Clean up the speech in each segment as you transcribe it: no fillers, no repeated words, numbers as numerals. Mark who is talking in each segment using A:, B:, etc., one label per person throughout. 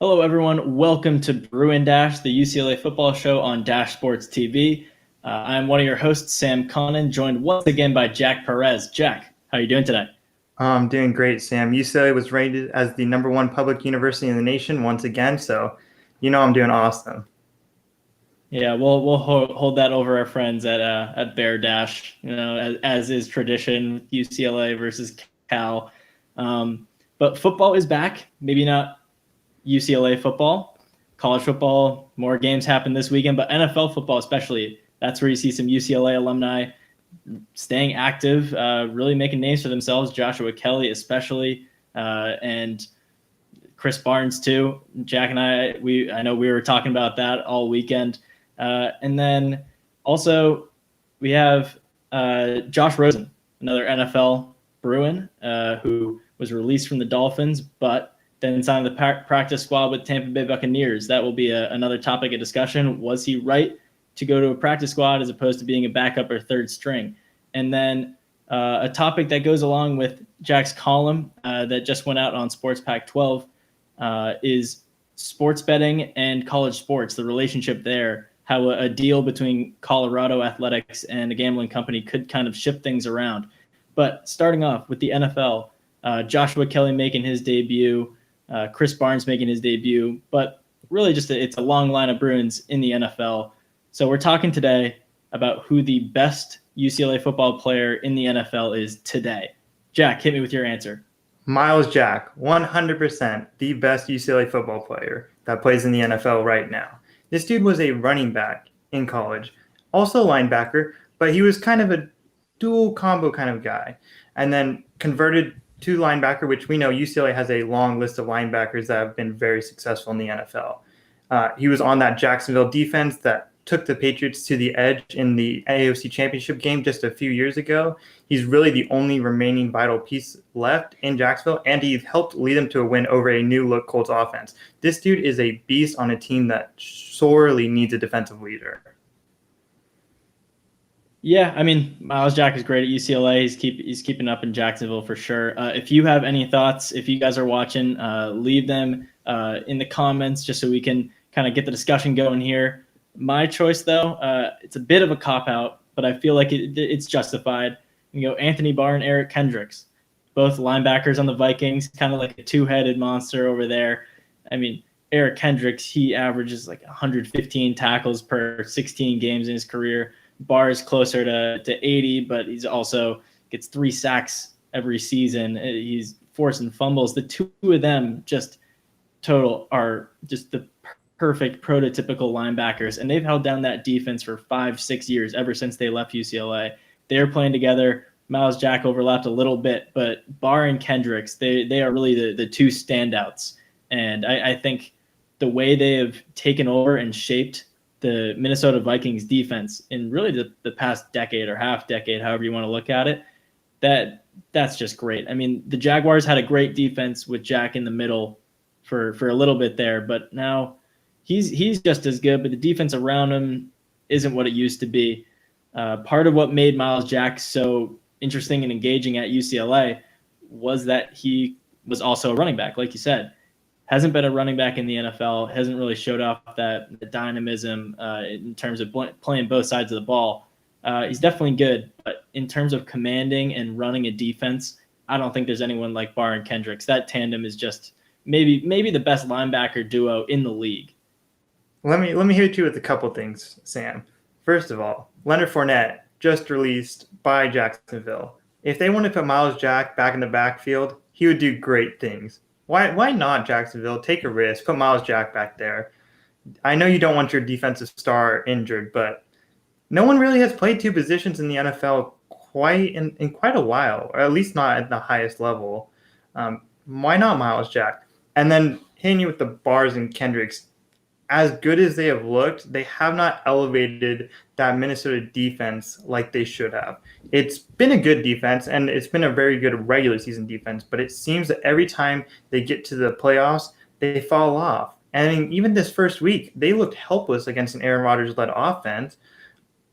A: Hello, everyone. Welcome to Bruin Dash, the UCLA football show on Dash Sports TV. I'm one of your hosts, Sam Connon, joined once again by Jack Perez. Jack, how are you doing today?
B: I'm doing great, Sam. UCLA was rated as the number one public university in the nation once again, so I'm doing awesome.
A: Yeah, we'll hold that over our friends at Bear Dash. As is tradition, UCLA versus Cal. But football is back. Maybe not UCLA football, college football. More games happen this weekend, but NFL football especially. That's where you see some UCLA alumni staying active, really making names for themselves. Joshua Kelly, especially, and Chris Barnes too. Jack and I know we were talking about that all weekend, and then also we have Josh Rosen, another NFL Bruin, who was released from the Dolphins, but then signed the practice squad with Tampa Bay Buccaneers. That will be another topic of discussion. Was he right to go to a practice squad as opposed to being a backup or third string? And then a topic that goes along with Jack's column that just went out on Sports Pack 12 is sports betting and college sports, the relationship there, how a deal between Colorado Athletics and a gambling company could kind of shift things around. But starting off with the NFL, Joshua Kelly making his debut, Chris Barnes making his debut, but really it's a long line of Bruins in the NFL. So we're talking today about who the best UCLA football player in the NFL is today. Jack, hit me with your answer.
B: Miles Jack, 100% the best UCLA football player that plays in the NFL right now. This dude was a running back in college, also a linebacker, but he was kind of a dual combo kind of guy, and then converted to linebacker, which we know UCLA has a long list of linebackers that have been very successful in the NFL. He was on that Jacksonville defense that took the Patriots to the edge in the AFC Championship game just a few years ago. He's really the only remaining vital piece left in Jacksonville, and he helped lead them to a win over a new-look Colts offense. This dude is a beast on a team that sorely needs a defensive leader.
A: Yeah, I mean, Miles Jack is great at UCLA. He's keeping up in Jacksonville for sure. If you have any thoughts, if you guys are watching, leave them in the comments just so we can kind of get the discussion going here. My choice, though, it's a bit of a cop-out, but I feel like it's justified. You go Anthony Barr and Eric Kendricks, both linebackers on the Vikings, kind of like a two-headed monster over there. I mean, Eric Kendricks, he averages like 115 tackles per 16 games in his career. Barr is closer to 80, but he's also gets 3 sacks every season. He's forcing fumbles. The two of them just total are just the perfect prototypical linebackers, and they've held down that defense for 5-6 years ever since they left UCLA. They're playing together. Miles Jack overlapped a little bit, but Barr and Kendricks, they are really the two standouts. And I think the way they have taken over and shaped the Minnesota Vikings defense in really the past decade or half decade, however you want to look at it, that's just great. I mean, the Jaguars had a great defense with Jack in the middle for a little bit there, but now he's just as good, but the defense around him isn't what it used to be. Part of what made Miles Jack so interesting and engaging at UCLA was that he was also a running back, like you said. Hasn't been a running back in the NFL, hasn't really showed off that dynamism in terms of playing both sides of the ball. He's definitely good, but in terms of commanding and running a defense, I don't think there's anyone like Barr and Kendricks. That tandem is just maybe the best linebacker duo in the league.
B: Let me hit you with a couple things, Sam. First of all, Leonard Fournette just released by Jacksonville. If they want to put Miles Jack back in the backfield, he would do great things. Why not, Jacksonville? Take a risk. Put Miles Jack back there. I know you don't want your defensive star injured, but no one really has played two positions in the NFL in quite a while, or at least not at the highest level. Why not Miles Jack? And then hitting you with the Bars and Kendricks. As good as they have looked, they have not elevated that Minnesota defense like they should have. It's been a good defense, and it's been a very good regular season defense, but it seems that every time they get to the playoffs, they fall off. And I mean, even this first week, they looked helpless against an Aaron Rodgers-led offense.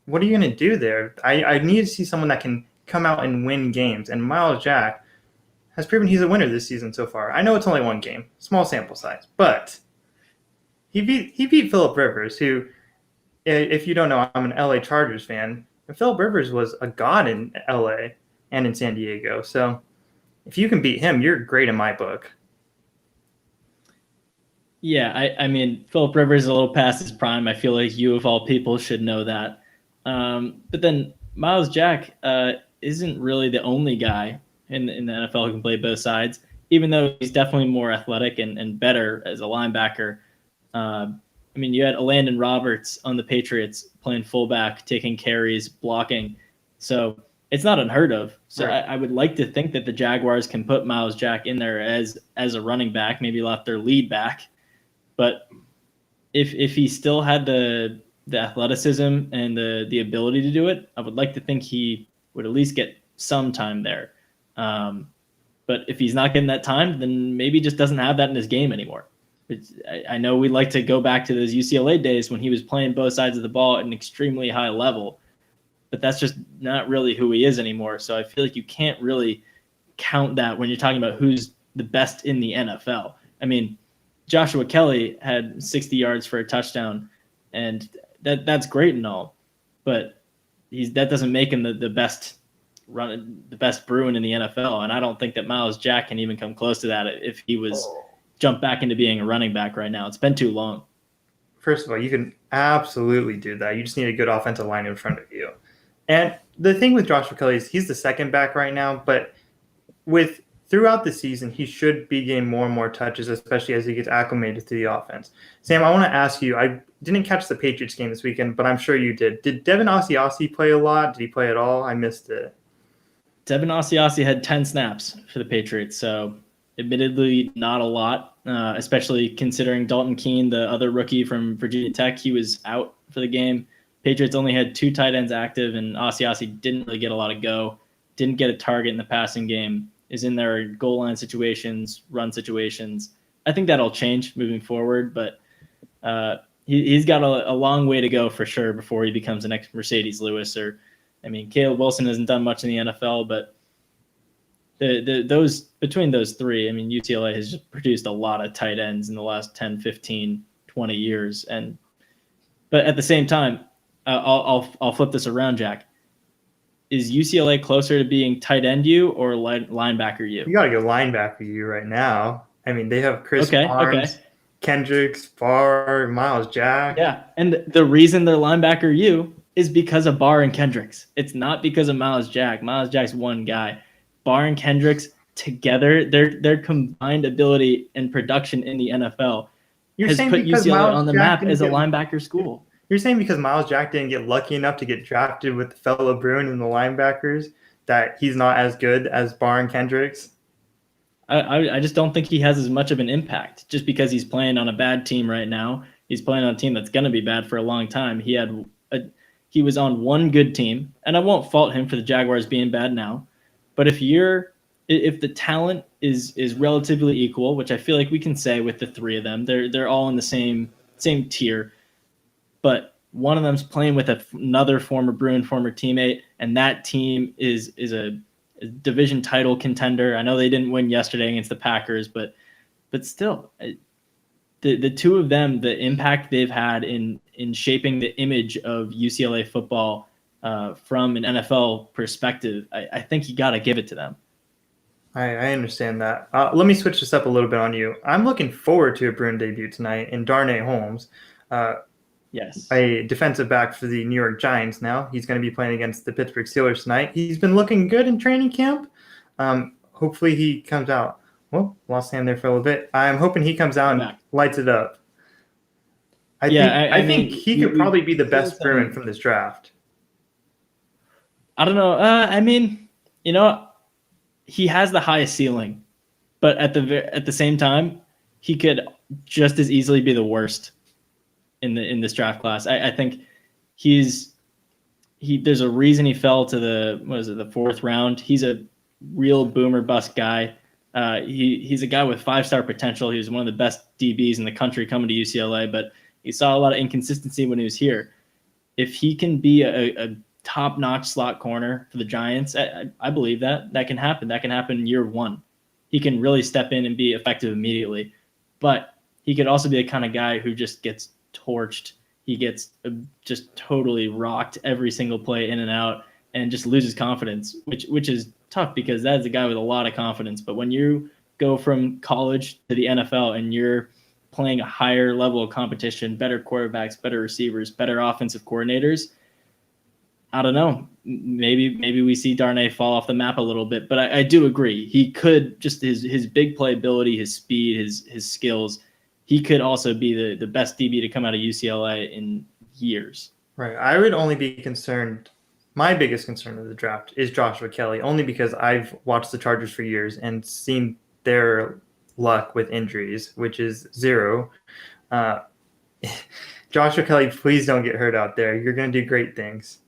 B: What are you going to do there? I need to see someone that can come out and win games, and Miles Jack has proven he's a winner this season so far. I know it's only one game, small sample size, but he beat Phillip Rivers, who, if you don't know, I'm an LA Chargers fan. And Phillip Rivers was a god in LA and in San Diego. So if you can beat him, you're great in my book.
A: Yeah, I mean, Philip Rivers is a little past his prime. I feel like you, of all people, should know that. But then Miles Jack isn't really the only guy in the NFL who can play both sides, even though he's definitely more athletic and better as a linebacker. I mean, you had Landon Roberts on the Patriots playing fullback, taking carries, blocking. So it's not unheard of. So
B: Right.
A: I would like to think that the Jaguars can put Miles Jack in there as a running back, maybe let their lead back. But if he still had the athleticism and the ability to do it, I would like to think he would at least get some time there. But if he's not getting that time, then maybe he just doesn't have that in his game anymore. I know we like to go back to those UCLA days when he was playing both sides of the ball at an extremely high level, but that's just not really who he is anymore. So I feel like you can't really count that when you're talking about who's the best in the NFL. I mean, Joshua Kelly had 60 yards for a touchdown, and that's great and all, but that doesn't make him the best Bruin in the NFL. And I don't think that Miles Jack can even come close to that if he was jumped back into being a running back right now. It's been too long.
B: First of all, you can absolutely do that. You just need a good offensive line in front of you. And the thing with Joshua Kelly is he's the second back right now, but throughout the season, he should be getting more and more touches, especially as he gets acclimated to the offense. Sam, I want to ask you, I didn't catch the Patriots game this weekend, but I'm sure you did. Did Devin Asiasi play a lot? Did he play at all? I missed it.
A: Devin Asiasi had 10 snaps for the Patriots, so admittedly not a lot, especially considering Dalton Keene, the other rookie from Virginia Tech, he was out for the game. Patriots only had 2 tight ends active, and Asiasi didn't really get a lot of go, didn't get a target in the passing game, is in their goal line situations, run situations. I think that'll change moving forward, but he's got a long way to go for sure before he becomes the next Mercedes Lewis. Caleb Wilson hasn't done much in the NFL, but those between those three, I mean, UCLA has just produced a lot of tight ends in the last 10, 15, 20 years. But at the same time, I'll flip this around, Jack. Is UCLA closer to being tight end you or linebacker you?
B: You got to go linebacker you right now. I mean, they have Chris Barnes,
A: Okay.
B: Kendricks, Barr, Miles Jack.
A: Yeah, and the reason they're linebacker you is because of Barr and Kendricks. It's not because of Miles Jack. Miles Jack's one guy. Barr and Kendricks together, their combined ability and production in the NFL has put UCLA on the map as a linebacker school.
B: You're saying because Miles Jack didn't get lucky enough to get drafted with the fellow Bruin and the linebackers that he's not as good as Barr and Kendricks?
A: I just don't think he has as much of an impact just because he's playing on a bad team right now. He's playing on a team that's going to be bad for a long time. He was on one good team, and I won't fault him for the Jaguars being bad now. But if the talent is relatively equal, which I feel like we can say with the three of them, they're all in the same tier. But one of them's playing with another former Bruin, former teammate, and that team is a division title contender. I know they didn't win yesterday against the Packers, but still, the two of them, the impact they've had in shaping the image of UCLA football from an NFL perspective, I think you got to give it to them.
B: I understand that. Let me switch this up a little bit on you. I'm looking forward to a Bruin debut tonight in Darnay Holmes.
A: Yes.
B: A defensive back for the New York Giants now. He's going to be playing against the Pittsburgh Steelers tonight. He's been looking good in training camp. Hopefully he comes out. Well, lost hand there for a little bit. I'm hoping he comes out and lights it up. I think he could probably be the best Bruin from this draft.
A: I don't know. He has the highest ceiling, but at the same time, he could just as easily be the worst in this draft class. I think there's a reason he fell to the fourth round. He's a real boomer bust guy. He's a guy with 5-star potential. He was one of the best DBs in the country coming to UCLA, but he saw a lot of inconsistency when he was here. If he can be a top-notch slot corner for the Giants, I believe that can happen. That can happen in year one. He can really step in and be effective immediately. But he could also be the kind of guy who just gets torched. He gets just totally rocked every single play in and out and just loses confidence, which is tough because that is a guy with a lot of confidence. But when you go from college to the NFL and you're playing a higher level of competition, better quarterbacks, better receivers, better offensive coordinators, I don't know. Maybe we see Darnay fall off the map a little bit, but I do agree. He could just his big playability, his speed, his skills. He could also be the best DB to come out of UCLA in years.
B: Right. I would only be concerned. My biggest concern of the draft is Joshua Kelly, only because I've watched the Chargers for years and seen their luck with injuries, which is zero. Joshua Kelly, please don't get hurt out there. You're going to do great things.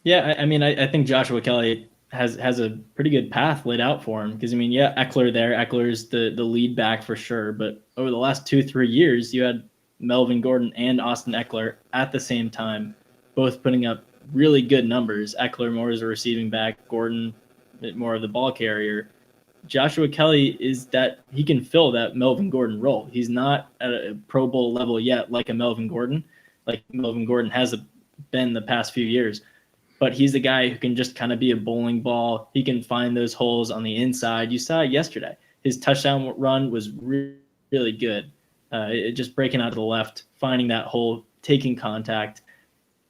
A: Yeah, I mean, I think Joshua Kelly has a pretty good path laid out for him because, I mean, yeah, Eckler there. Eckler's the lead back for sure. But over the last 2-3 years, you had Melvin Gordon and Austin Eckler at the same time, both putting up really good numbers. Eckler more as a receiving back, Gordon more of the ball carrier. Joshua Kelly is that he can fill that Melvin Gordon role. He's not at a Pro Bowl level yet like a Melvin Gordon, like Melvin Gordon has been the past few years. But he's the guy who can just kind of be a bowling ball. He can find those holes on the inside. You saw it yesterday. His touchdown run was really good. Just breaking out to the left, finding that hole, taking contact.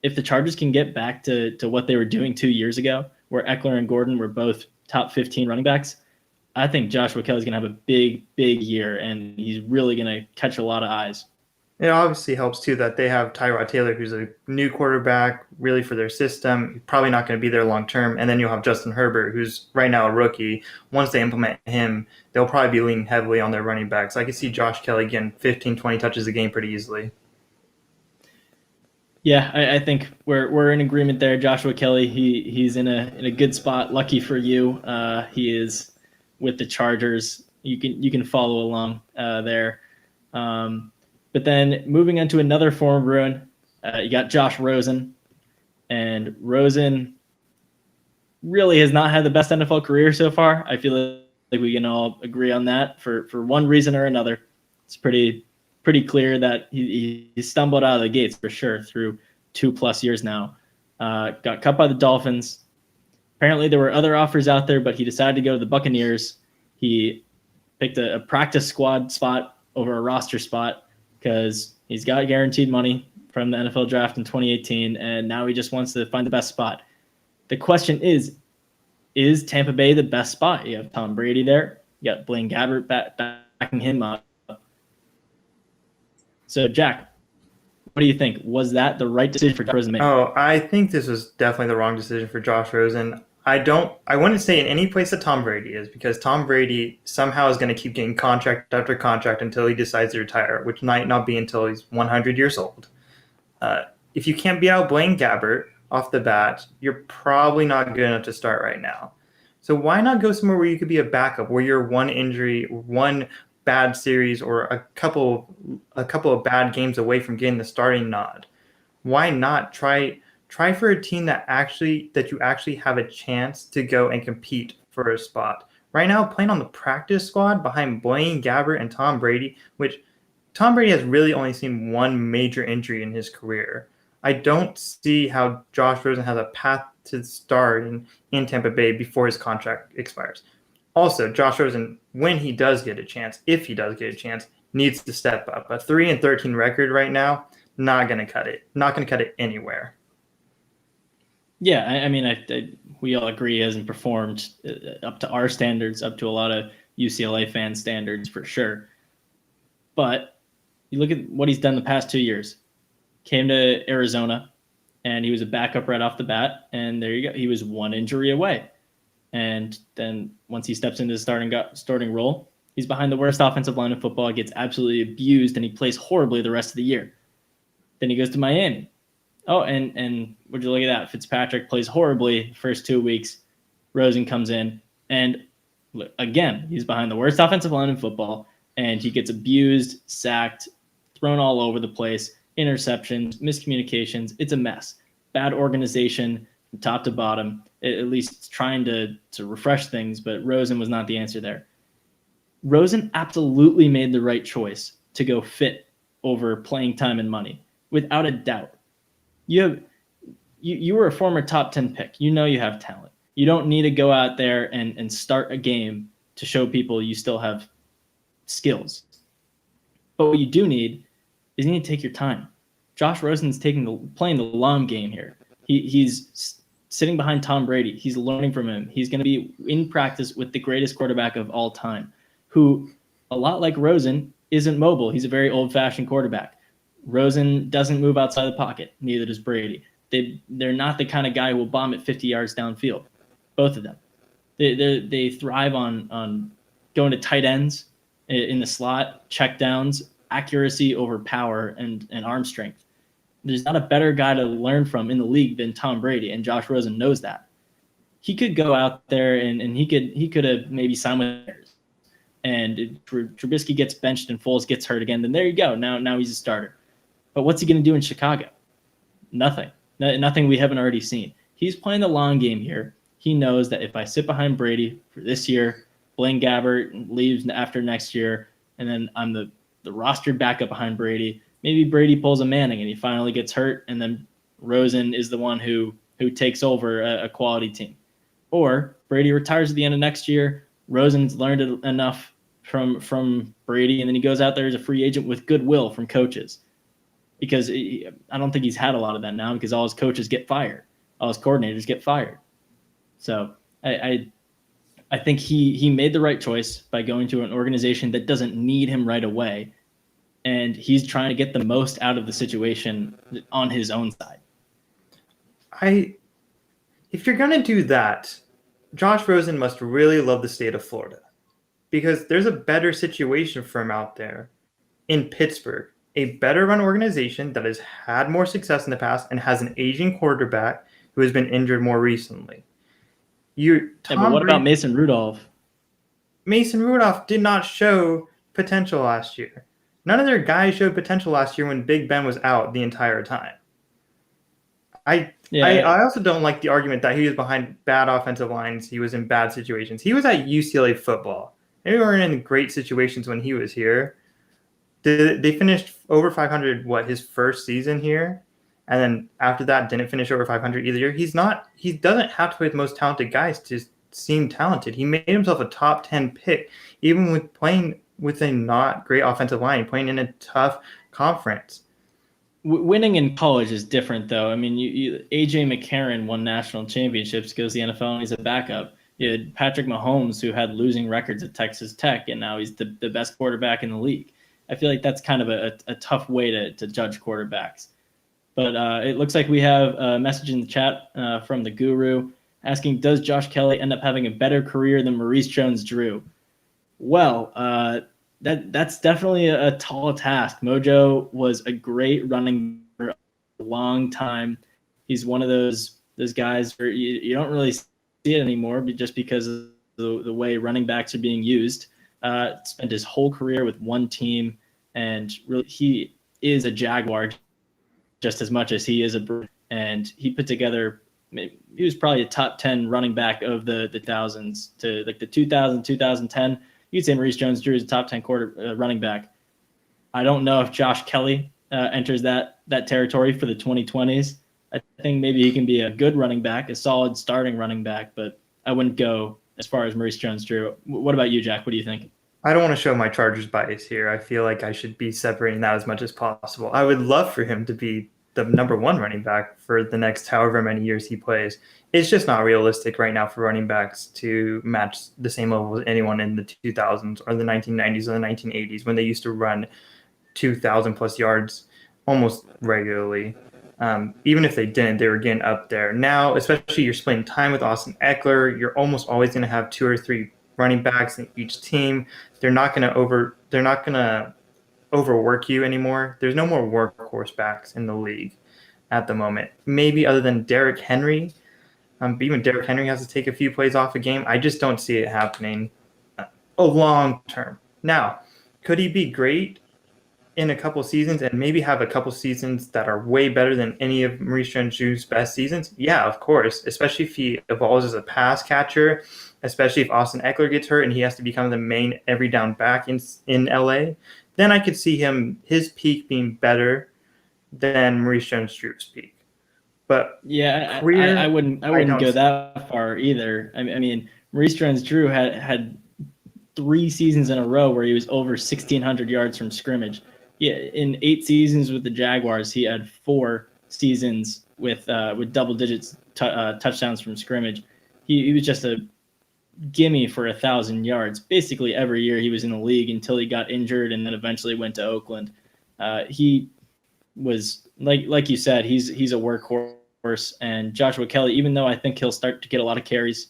A: If the Chargers can get back to what they were doing 2 years ago, where Eckler and Gordon were both top 15 running backs, I think Joshua Kelly's going to have a big year, and he's really going to catch a lot of eyes.
B: It obviously helps, too, that they have Tyrod Taylor, who's a new quarterback, really for their system. Probably not going to be there long term. And then you'll have Justin Herbert, who's right now a rookie. Once they implement him, they'll probably be leaning heavily on their running backs. I can see Josh Kelly getting 15, 20 touches a game pretty easily.
A: Yeah, I think we're in agreement there. Joshua Kelly, he's in a good spot. Lucky for you, he is with the Chargers. You can follow along there. But then moving on to another former Bruin, you got Josh Rosen. And Rosen really has not had the best NFL career so far. I feel like we can all agree on that for one reason or another. It's pretty clear that he stumbled out of the gates for sure through 2+ years now. Got cut by the Dolphins. Apparently there were other offers out there, but he decided to go to the Buccaneers. He picked a practice squad spot over a roster spot because he's got guaranteed money from the NFL draft in 2018, and now he just wants to find the best spot. The question is Tampa Bay the best spot? You have Tom Brady there. You got Blaine Gabbert backing him up. So, Jack, what do you think? Was that the right decision for Josh Rosen to make?
B: Oh, I think this was definitely the wrong decision for Josh Rosen. I wouldn't say in any place that Tom Brady is, because Tom Brady somehow is going to keep getting contract after contract until he decides to retire, which might not be until he's 100 years old. If you can't beat out Blaine Gabbert off the bat, you're probably not good enough to start right now. So why not go somewhere where you could be a backup, where you're one injury, one bad series, or a couple of bad games away from getting the starting nod? Why not try for a team that you actually have a chance to go and compete for a spot? Right now, playing on the practice squad behind Blaine Gabbert and Tom Brady, which Tom Brady has really only seen one major injury in his career. I don't see how Josh Rosen has a path to start in Tampa Bay before his contract expires. Also, Josh Rosen, when he does get a chance, if he does get a chance, needs to step up. A 3-13 record right now, not going to cut it. Not going to cut it anywhere.
A: Yeah, I mean, we all agree he hasn't performed up to our standards, up to a lot of UCLA fan standards for sure. But you look at what he's done the past 2 years. Came to Arizona, and he was a backup right off the bat, and there you go. He was one injury away. And then once he steps into the starting role, he's behind the worst offensive line in football, gets absolutely abused, and he plays horribly the rest of the year. Then he goes to Miami. Oh, and would you look at that? Fitzpatrick plays horribly first 2 weeks. Rosen comes in, and again, he's behind the worst offensive line in football, and he gets abused, sacked, thrown all over the place, interceptions, miscommunications. It's a mess. Bad organization from top to bottom, at least trying to refresh things, but Rosen was not the answer there. Rosen absolutely made the right choice to go fit over playing time and money, without a doubt. You were a former top 10 pick. You know you have talent. You don't need to go out there and start a game to show people you still have skills. But what you do need is you need to take your time. Josh Rosen's playing the long game here. He's sitting behind Tom Brady. He's learning from him. He's going to be in practice with the greatest quarterback of all time, who, a lot like Rosen, isn't mobile. He's a very old-fashioned quarterback. Rosen doesn't move outside the pocket. Neither does Brady. They're not the kind of guy who will bomb it 50 yards downfield. Both of them. They thrive on going to tight ends in the slot, check downs, accuracy over power, and arm strength. There's not a better guy to learn from in the league than Tom Brady, and Josh Rosen knows that. He could go out there and he could have maybe signed with Bears. And Trubisky gets benched and Foles gets hurt again, then there you go. Now he's a starter. But what's he going to do in Chicago? Nothing. Nothing we haven't already seen. He's playing the long game here. He knows that if I sit behind Brady for this year, Blaine Gabbert leaves after next year, and then I'm the rostered backup behind Brady, maybe Brady pulls a Manning and he finally gets hurt, and then Rosen is the one who takes over a quality team. Or Brady retires at the end of next year, Rosen's learned enough from Brady, and then he goes out there as a free agent with goodwill from coaches. Because I don't think he's had a lot of that now, because all his coaches get fired. All his coordinators get fired. So I think he made the right choice by going to an organization that doesn't need him right away, and he's trying to get the most out of the situation on his own side.
B: If you're going to do that, Josh Rosen must really love the state of Florida, because there's a better situation for him out there in Pittsburgh, a better run organization that has had more success in the past and has an aging quarterback who has been injured more recently.
A: But what about Mason Rudolph?
B: Mason Rudolph did not show potential last year. None of their guys showed potential last year when Big Ben was out the entire time. I also don't like the argument that he was behind bad offensive lines. He was in bad situations. He was at UCLA football. They weren't in great situations when he was here. They finished over 500, his first season here? And then after that, didn't finish over 500 either year. He doesn't have to play with the most talented guys to seem talented. He made himself a top 10 pick, even with playing with a not great offensive line, playing in a tough conference.
A: Winning in college is different, though. I mean, A.J. McCarron won national championships, goes to the NFL, and he's a backup. You had Patrick Mahomes, who had losing records at Texas Tech, and now he's the best quarterback in the league. I feel like that's kind of a tough way to judge quarterbacks. But it looks like we have a message in the chat from the Guru asking, does Josh Kelly end up having a better career than Maurice Jones-Drew? Well, that's definitely a tall task. Mojo was a great running for a long time. He's one of those guys where you don't really see it anymore, just because of the way running backs are being used. Spent his whole career with one team, and really he is a Jaguar just as much as he is a Bruin. And he put together, he was probably a top 10 running back of the thousands to like the 2000, 2010. You'd say Maurice Jones-Drew is a top 10 running back. I don't know if Josh Kelly enters that territory for the 2020s. I think maybe he can be a good running back, a solid starting running back, but I wouldn't go as far as Maurice Jones-Drew. What about you, Jack? What do you think?
B: I don't want to show my Chargers bias here. I feel like I should be separating that as much as possible. I would love for him to be the number one running back for the next however many years he plays. It's just not realistic right now for running backs to match the same level as anyone in the 2000s or the 1990s or the 1980s, when they used to run 2,000 plus yards almost regularly. Even if they didn't, they were getting up there. Now, especially you're splitting time with Austin Eckler, you're almost always going to have two or three running backs in each team. They're not going to overwork you anymore. There's no more workhorse backs in the league at the moment. Maybe other than Derrick Henry. But even Derrick Henry has to take a few plays off a game. I just don't see it happening a long term. Now, could he be great in a couple seasons and maybe have a couple seasons that are way better than any of Maurice Jones-Drew's best seasons? Yeah, of course, especially if he evolves as a pass catcher, especially if Austin Eckler gets hurt and he has to become the main every down back in LA, then I could see his peak being better than Maurice Jones-Drew's peak. But
A: yeah,
B: career,
A: I wouldn't
B: don't
A: go
B: see
A: that far either. I mean, Maurice Jones-Drew had 3 seasons in a row where he was over 1,600 yards from scrimmage. Yeah, in 8 seasons with the Jaguars, he had 4 seasons with double digits touchdowns from scrimmage. He was just a gimme for 1,000 yards basically every year he was in the league until he got injured and then eventually went to Oakland. He was like you said, he's a workhorse, and Joshua Kelly, even though I think he'll start to get a lot of carries,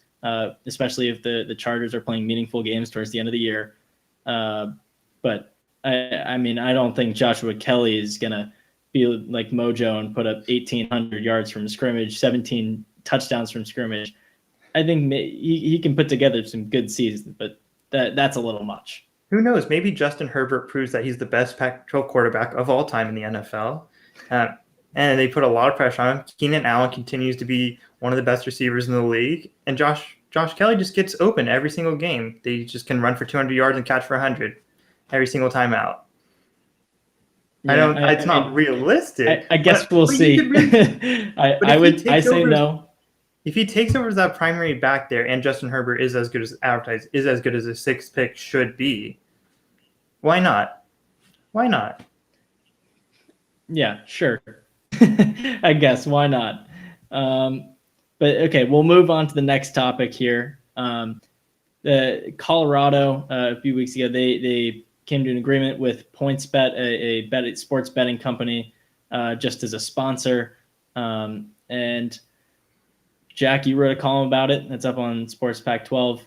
A: especially if the Chargers are playing meaningful games towards the end of the year. But I mean, I don't think Joshua Kelly is gonna be like Mojo and put up 1,800 yards from scrimmage, 17 touchdowns from scrimmage. I think he can put together some good seasons, but that's a little much.
B: Who knows? Maybe Justin Herbert proves that he's the best Pac-12 quarterback of all time in the NFL. And they put a lot of pressure on him. Keenan Allen continues to be one of the best receivers in the league. And Josh Kelly just gets open every single game. They just can run for 200 yards and catch for 100 every single time out.
A: Yeah,
B: it's not realistic.
A: I guess we'll see. I say no.
B: If he takes over as that primary back there and Justin Herbert is as good as advertised, is as good as a 6th pick should be, why not? Why not?
A: Yeah, sure. I guess, why not? But okay, we'll move on to the next topic here. The Colorado, a few weeks ago, they came to an agreement with PointsBet, a sports betting company, just as a sponsor. And Jack, you wrote a column about it. That's up on Sports Pac-12.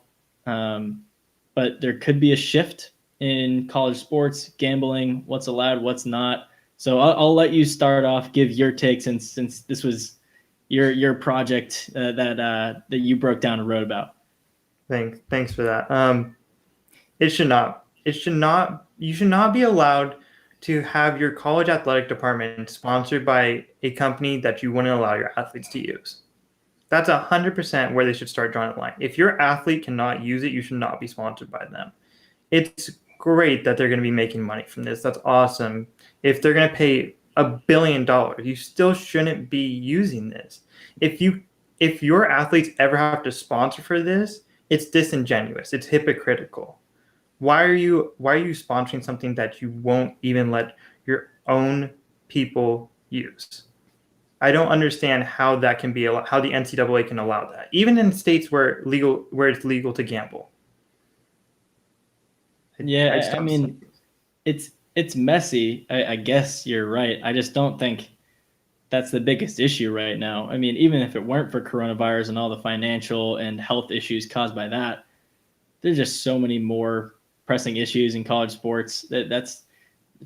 A: But there could be a shift in college sports, gambling, what's allowed, what's not. So I'll let you start off, give your take since this was your project that you broke down and wrote about.
B: Thanks for that. You should not be allowed to have your college athletic department sponsored by a company that you wouldn't allow your athletes to use. That's 100% where they should start drawing the line. If your athlete cannot use it, you should not be sponsored by them. It's great that they're going to be making money from this. That's awesome. If they're going to pay $1 billion, you still shouldn't be using this. If your athletes ever have to sponsor for this, it's disingenuous. It's hypocritical. Why are you sponsoring something that you won't even let your own people use? I don't understand how that can be how the NCAA can allow that, even in states where it's legal to gamble.
A: Yeah, I mean, it's messy. I guess you're right. I just don't think that's the biggest issue right now. I mean, even if it weren't for coronavirus and all the financial and health issues caused by that, there's just so many more pressing issues in college sports that's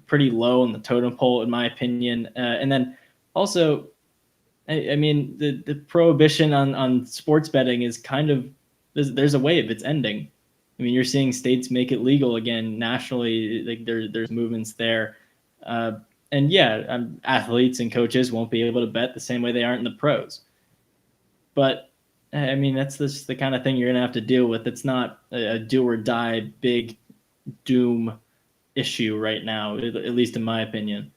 A: pretty low on the totem pole, in my opinion. And then also, I mean, the prohibition on sports betting is kind of there's a wave. It's ending. I mean, you're seeing states make it legal again nationally. Like there's movements there, and yeah, athletes and coaches won't be able to bet the same way they aren't in the pros. But I mean, that's just the kind of thing you're gonna have to deal with. It's not a do or die big doom issue right now, at least in my opinion.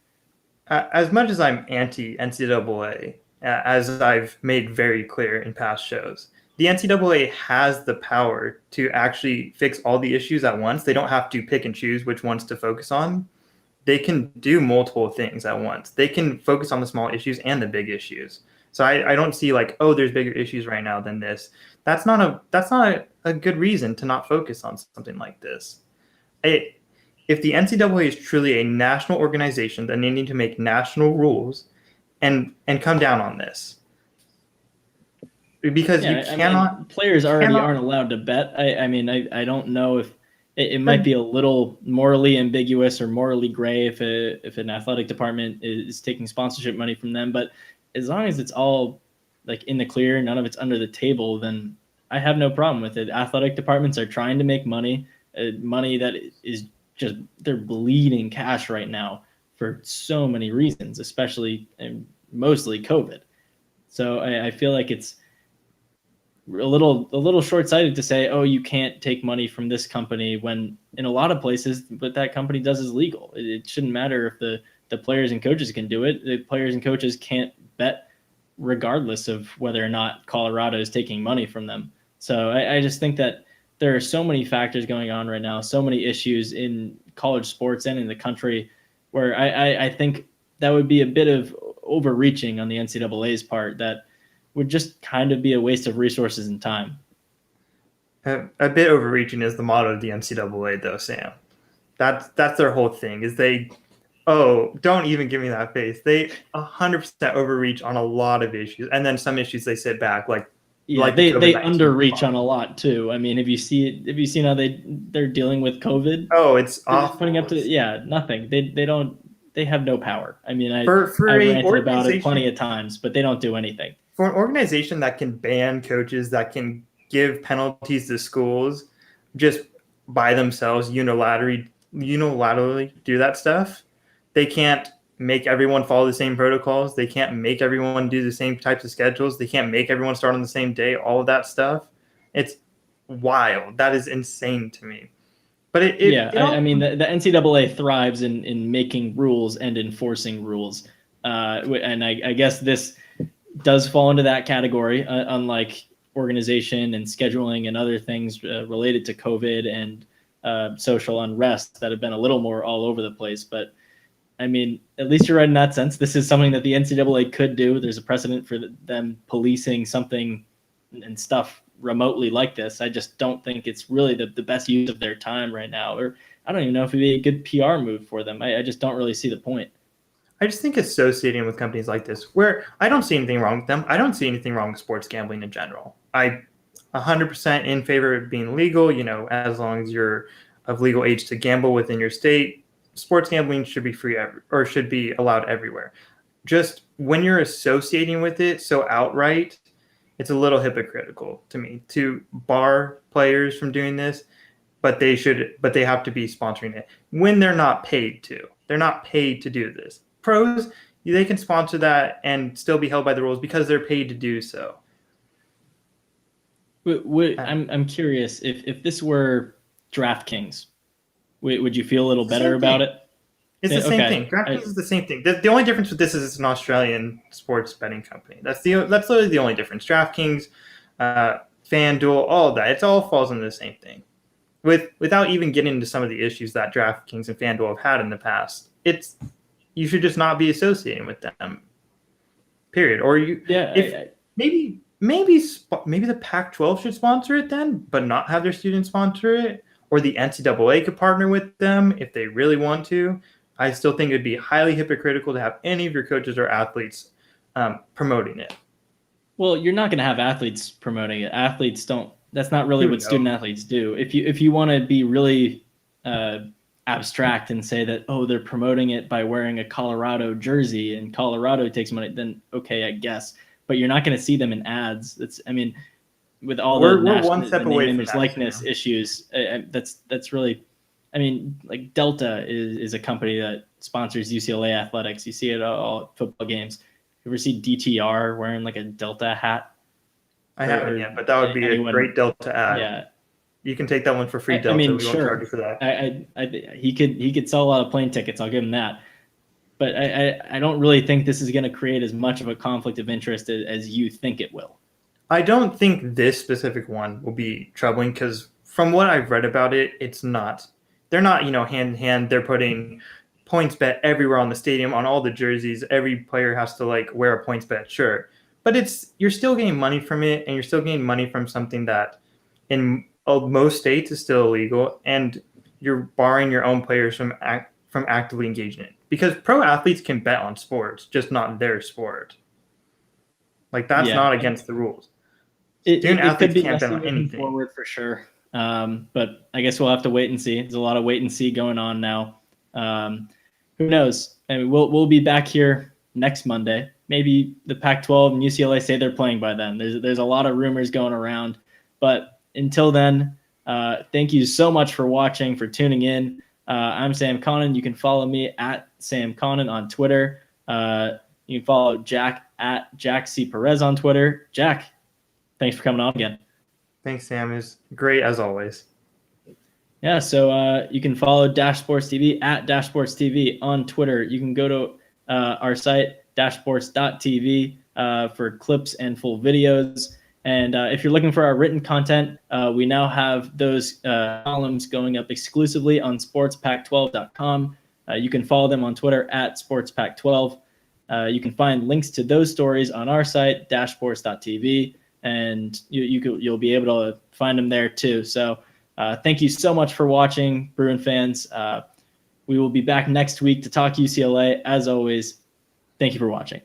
B: As much as I'm anti NCAA, as I've made very clear in past shows, the NCAA has the power to actually fix all the issues at once. They don't have to pick and choose which ones to focus on. They can do multiple things at once. They can focus on the small issues and the big issues. So I don't see like, oh, there's bigger issues right now than this. That's not a good reason to not focus on something like this. If the NCAA is truly a national organization, then they need to make national rules and come down on this. Because you cannot.
A: I mean, players already aren't allowed to bet. I don't know if it might be a little morally ambiguous or morally gray if an athletic department is taking sponsorship money from them. But as long as it's all like in the clear, none of it's under the table, then I have no problem with it. Athletic departments are trying to make money that is just they're bleeding cash right now. for so many reasons, especially and mostly COVID. So I feel like it's a little short-sighted to say, oh, you can't take money from this company, when in a lot of places what that company does is legal. It shouldn't matter if the players and coaches can do it. The players and coaches can't bet regardless of whether or not Colorado is taking money from them. So I just think that there are so many factors going on right now, so many issues in college sports and in the country, where I think that would be a bit of overreaching on the NCAA's part, that would just kind of be a waste of resources and time.
B: A bit overreaching is the motto of the NCAA, though, Sam. That's their whole thing. Is don't even give me that face. They 100% overreach on a lot of issues, and then some issues they sit back, like
A: they underreach on a lot too. I mean, have you seen how they're dealing with COVID?
B: Oh, it's awful.
A: Putting up to nothing. They have no power. I mean, I
B: ranted
A: about it plenty of times, but they don't do anything.
B: For an organization that can ban coaches, that can give penalties to schools just by themselves, unilaterally do that stuff, they can't make everyone follow the same protocols. They can't make everyone do the same types of schedules. They can't make everyone start on the same day, all of that stuff. It's wild. That is insane to me. But
A: I mean, the NCAA thrives in making rules and enforcing rules. And I guess this does fall into that category, unlike organization and scheduling and other things related to COVID and social unrest that have been a little more all over the place. But I mean, at least you're right in that sense. This is something that the NCAA could do. There's a precedent for them policing something and stuff remotely like this. I just don't think it's really the best use of their time right now. Or I don't even know if it'd be a good PR move for them. I just don't really see the point.
B: I just think associating with companies like this, where I don't see anything wrong with them. I don't see anything wrong with sports gambling in general. I 100% in favor of it being legal, as long as you're of legal age to gamble within your state. Sports gambling should be free or should be allowed everywhere. Just when you're associating with it so outright, it's a little hypocritical to me to bar players from doing this, but they have to be sponsoring it when they're not paid to. They're not paid to do this. Pros, they can sponsor that and still be held by the rules because they're paid to do so.
A: I'm curious, if this were DraftKings, would you feel a little better about it?
B: It's the same thing. DraftKings is the same thing. The only difference with this is it's an Australian sports betting company. That's literally the only difference. DraftKings, FanDuel, all of that, it all falls into the same thing. Without even getting into some of the issues that DraftKings and FanDuel have had in the past, you should just not be associating with them. Period. Or maybe the Pac-12 should sponsor it then, but not have their students sponsor it. Or the NCAA could partner with them if they really want to. I still think it'd be highly hypocritical to have any of your coaches or athletes promoting it.
A: Well, you're not going to have athletes promoting it. Athletes don't. That's not really what student athletes do. If you want to be really abstract and say that, oh, they're promoting it by wearing a Colorado jersey and Colorado takes money, then okay, I guess. But you're not going to see them in ads. With all the
B: one step away from
A: image likeness issues, that's really, I mean, like Delta is a company that sponsors UCLA athletics. You see it all at football games. You ever see DTR wearing like a Delta hat?
B: I haven't yet, but that would be a great Delta ad.
A: Yeah,
B: you can take that one for free. Delta.
A: I mean,
B: we won't charge you for
A: that. He could sell a lot of plane tickets. I'll give him that. But I don't really think this is going to create as much of a conflict of interest as you think it will.
B: I don't think this specific one will be troubling because from what I've read about it, it's not. They're not, hand in hand. They're putting PointsBet everywhere on the stadium, on all the jerseys. Every player has to wear a PointsBet shirt. But you're still getting money from it, and you're still getting money from something that in most states is still illegal, and you're barring your own players from actively engaging in it. Because pro athletes can bet on sports, just not their sport. That's not against the rules.
A: Student athletes can't bet on anything. Forward for sure. But I guess we'll have to wait and see. There's a lot of wait and see going on now. Who knows? I mean, we'll be back here next Monday. Maybe the Pac-12 and UCLA say they're playing by then. There's a lot of rumors going around. But until then, thank you so much for watching, for tuning in. I'm Sam Connon. You can follow me at Sam Connon on Twitter. You can follow Jack at Jack C. Perez on Twitter. Jack, thanks for coming on again.
B: Thanks, Sam. It was great as always.
A: Yeah, so you can follow Dash Sports TV at Dash Sports TV on Twitter. You can go to our site, dashsports.tv, for clips and full videos. And if you're looking for our written content, we now have those columns going up exclusively on sportspac12.com. You can follow them on Twitter at sportspac12. You can find links to those stories on our site, dashsports.tv, and you'll be able to find them there too. So thank you so much for watching, Bruin fans. We will be back next week to talk UCLA. As always, thank you for watching.